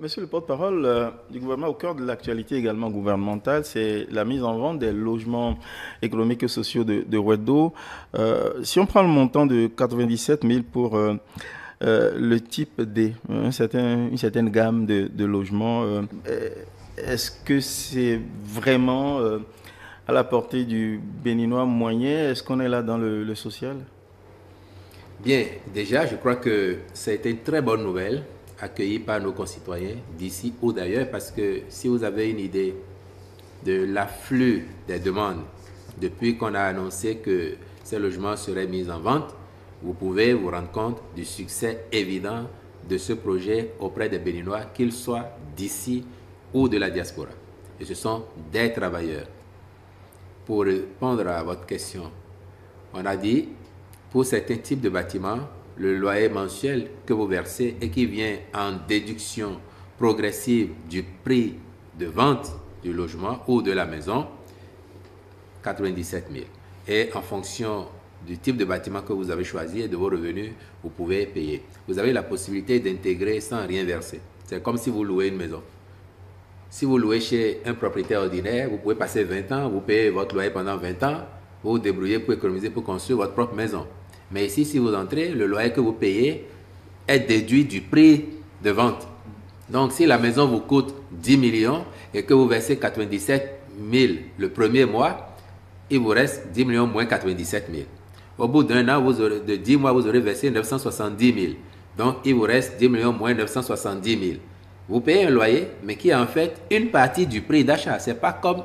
Monsieur le porte-parole du gouvernement, au cœur de l'actualité également gouvernementale, c'est la mise en vente des logements économiques et sociaux de Ouedo. Si on prend le montant de 97 000 pour le type D, une certaine gamme de logements, est-ce que c'est vraiment à la portée du Béninois moyen? Est-ce qu'on est là dans le social? Bien, déjà, je crois que ça a été une très bonne nouvelle accueillie par nos concitoyens d'ici ou d'ailleurs, parce que si vous avez une idée de l'afflux des demandes depuis qu'on a annoncé que ces logements seraient mis en vente, vous pouvez vous rendre compte du succès évident de ce projet auprès des Béninois, qu'ils soient d'ici ou de la diaspora. Et ce sont des travailleurs. Pour répondre à votre question, on a dit, pour certains types de bâtiments, le loyer mensuel que vous versez et qui vient en déduction progressive du prix de vente du logement ou de la maison, 97 000. Et en fonction du type de bâtiment que vous avez choisi et de vos revenus, vous pouvez payer. Vous avez la possibilité d'intégrer sans rien verser. C'est comme si vous louez une maison. Si vous louez chez un propriétaire ordinaire, vous pouvez passer 20 ans, vous payez votre loyer pendant 20 ans, vous vous débrouillez pour économiser, pour construire votre propre maison. Mais ici, si vous entrez, le loyer que vous payez est déduit du prix de vente. Donc, si la maison vous coûte 10 millions et que vous versez 97 000 le premier mois, il vous reste 10 millions moins 97 000. Au bout d'un an, de 10 mois, vous aurez versé 970 000. Donc, il vous reste 10 millions moins 970 000. Vous payez un loyer, mais qui est en fait une partie du prix d'achat. Ce n'est pas comme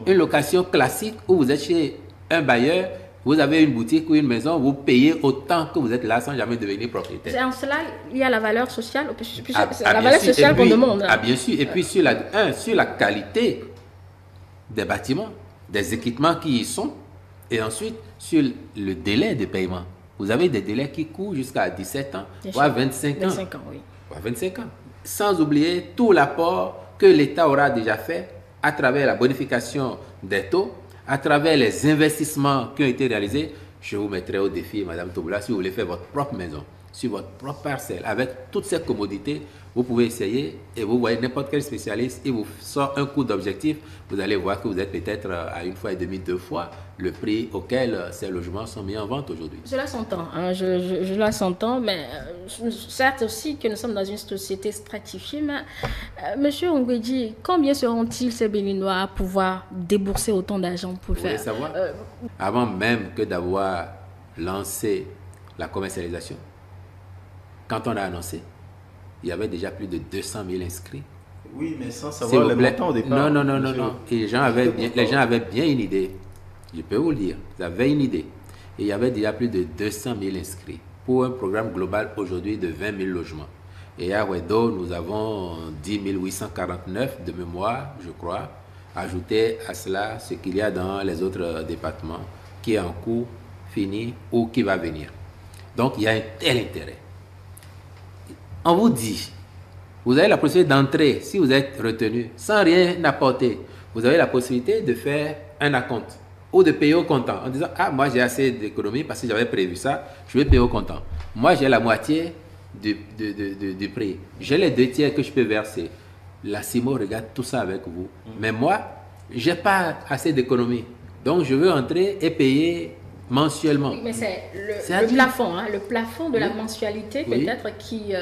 une location classique où vous êtes chez un bailleur, vous avez une boutique ou une maison, vous payez autant que vous êtes là sans jamais devenir propriétaire. C'est en cela il y a la valeur sociale, c'est la valeur sociale qu'on demande. Ah, bien sûr. Et puis sur la qualité des bâtiments, des équipements qui y sont, et ensuite sur le délai de paiement. Vous avez des délais qui courent jusqu'à 17 ans, voire 25 ans. 25 ans, oui. Voire 25 ans. Sans oublier tout l'apport que l'État aura déjà fait à travers la bonification des taux, à travers les investissements qui ont été réalisés. Je vous mettrai au défi, Madame Tobola, si vous voulez faire votre propre maison, sur votre propre parcelle, avec toutes ces commodités, vous pouvez essayer et vous voyez n'importe quel spécialiste, il vous sort un coût d'objectif, vous allez voir que vous êtes peut-être à une fois et demie, 2 fois le prix auquel ces logements sont mis en vente aujourd'hui. Cela s'entend, hein, je la s'entends, mais certes aussi que nous sommes dans une société stratifiée, mais Monsieur Ongweji, combien seront-ils ces Béninois à pouvoir débourser autant d'argent pour le faire? Vous voulez savoir Avant même que d'avoir lancé la commercialisation, quand on a annoncé, il y avait déjà plus de 200 000 inscrits. Oui, mais sans savoir les montants au départ. Non. Et les gens avaient bien une idée. Je peux vous le dire. Ils avaient une idée. Et il y avait déjà plus de 200 000 inscrits pour un programme global aujourd'hui de 20 000 logements. Et à Ouedo, nous avons 10 849 de mémoire, je crois. Ajouter à cela ce qu'il y a dans les autres départements qui est en cours, fini ou qui va venir. Donc, il y a un tel intérêt. On vous dit, vous avez la possibilité d'entrer, si vous êtes retenu, sans rien apporter. Vous avez la possibilité de faire un acompte ou de payer au comptant en disant, ah, moi j'ai assez d'économie parce que j'avais prévu ça, je vais payer au comptant. Moi j'ai la moitié du prix. J'ai les 2 tiers que je peux verser. La CIMO regarde tout ça avec vous. Mais moi, je n'ai pas assez d'économie. Donc je veux entrer et payer mensuellement. Oui, mais c'est le plafond, hein, le plafond de la mensualité peut-être qui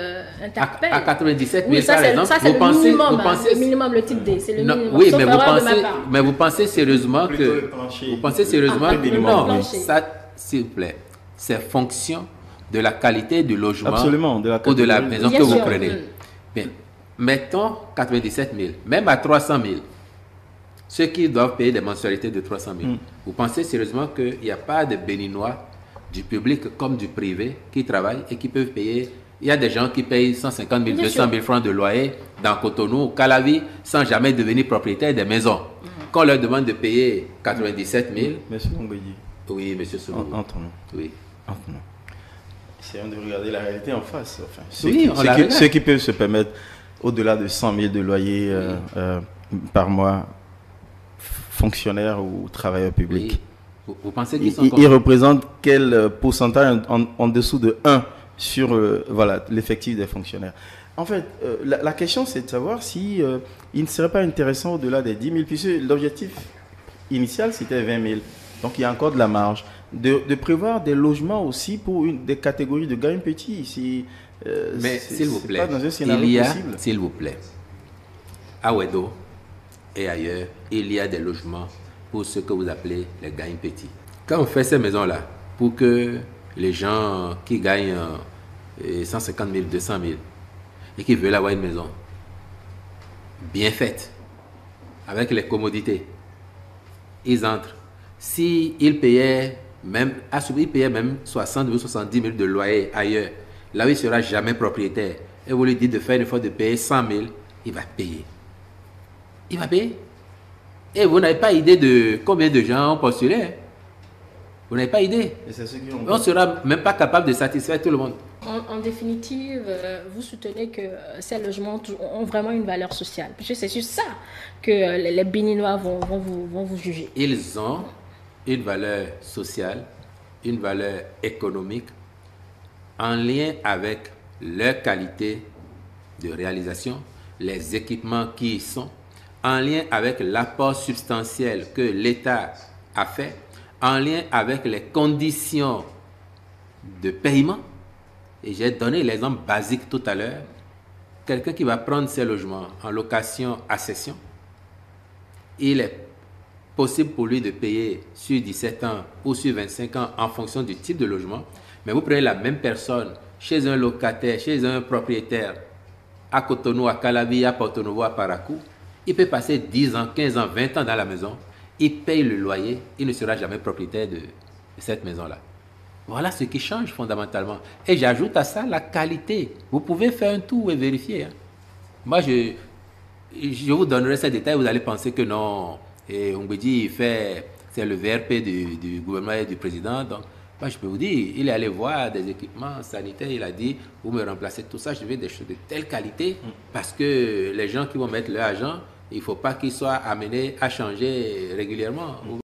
interpelle. À 97 000, oui, ça, c'est le minimum, le minimum, le type D, c'est le minimum. Oui, mais vous pensez sérieusement que... Vous pensez sérieusement que... Non, ça, s'il vous plaît, c'est fonction de la qualité du logement. Absolument, ou de la maison que vous prenez. Bien, mettons 97 000, même à 300 000. Ceux qui doivent payer des mensualités de 300 000. Vous pensez sérieusement qu'il n'y a pas de Béninois, du public comme du privé, qui travaillent et qui peuvent payer? Il y a des gens qui payent 150 000, 200 000 francs de loyer dans Cotonou, au Calavi, sans jamais devenir propriétaire des maisons. Quand on leur demande de payer 97 000... Monsieur Ongweji. Oui, monsieur Soulou. Entre-nous. Oui. Entre-nous. Essayons de regarder la réalité en face. Enfin, ceux qui peuvent se permettre au-delà de 100 000 de loyer par mois, fonctionnaires ou travailleurs publics. Oui. Vous pensez qu'ils sont ils représentent quel pourcentage en dessous de 1 sur voilà, l'effectif des fonctionnaires? En fait, la question, c'est de savoir si il ne serait pas intéressant au-delà des 10 000, puisque l'objectif initial, c'était 20 000. Donc, il y a encore de la marge. De prévoir des logements aussi pour des catégories de gains petits. Mais s'il vous plaît, pas dans un scénario possible. s'il vous plaît, à Wedo et ailleurs, il y a des logements pour ce que vous appelez les gains petits. Quand on fait ces maisons-là, pour que les gens qui gagnent 150 000, 200 000 et qui veulent avoir une maison bien faite, avec les commodités, ils entrent. S'ils payaient même 60 000 ou 70 000 de loyer ailleurs, là où il ne sera jamais propriétaire, et vous lui dites de faire une fois de payer 100 000, il va payer. Il va payer. Et vous n'avez pas idée de combien de gens ont postulé. Vous n'avez pas idée. On ne sera même pas capable de satisfaire tout le monde. En définitive, vous soutenez que ces logements ont vraiment une valeur sociale. Parce que c'est sur ça que les Béninois vont vous juger. Ils ont une valeur sociale, une valeur économique, en lien avec leur qualité de réalisation, les équipements qui y sont, en lien avec l'apport substantiel que l'État a fait, en lien avec les conditions de paiement. Et j'ai donné l'exemple basique tout à l'heure. Quelqu'un qui va prendre ses logements en location à cession, il est possible pour lui de payer sur 17 ans ou sur 25 ans en fonction du type de logement. Mais vous prenez la même personne chez un locataire, chez un propriétaire à Cotonou, à Calabi, à Porto Novo, à Paracou. Il peut passer 10 ans, 15 ans, 20 ans dans la maison. Il paye le loyer. Il ne sera jamais propriétaire de cette maison-là. Voilà ce qui change fondamentalement. Et j'ajoute à ça la qualité. Vous pouvez faire un tour et vérifier. Hein. Moi, je vous donnerai ces détails. Vous allez penser que non. Et on me dit, c'est le VRP du gouvernement et du président. Donc, moi, je peux vous dire, il est allé voir des équipements sanitaires. Il a dit, vous me remplacez tout ça. Je veux des choses de telle qualité. Parce que les gens qui vont mettre leur argent, il ne faut pas qu'ils soient amenés à changer régulièrement.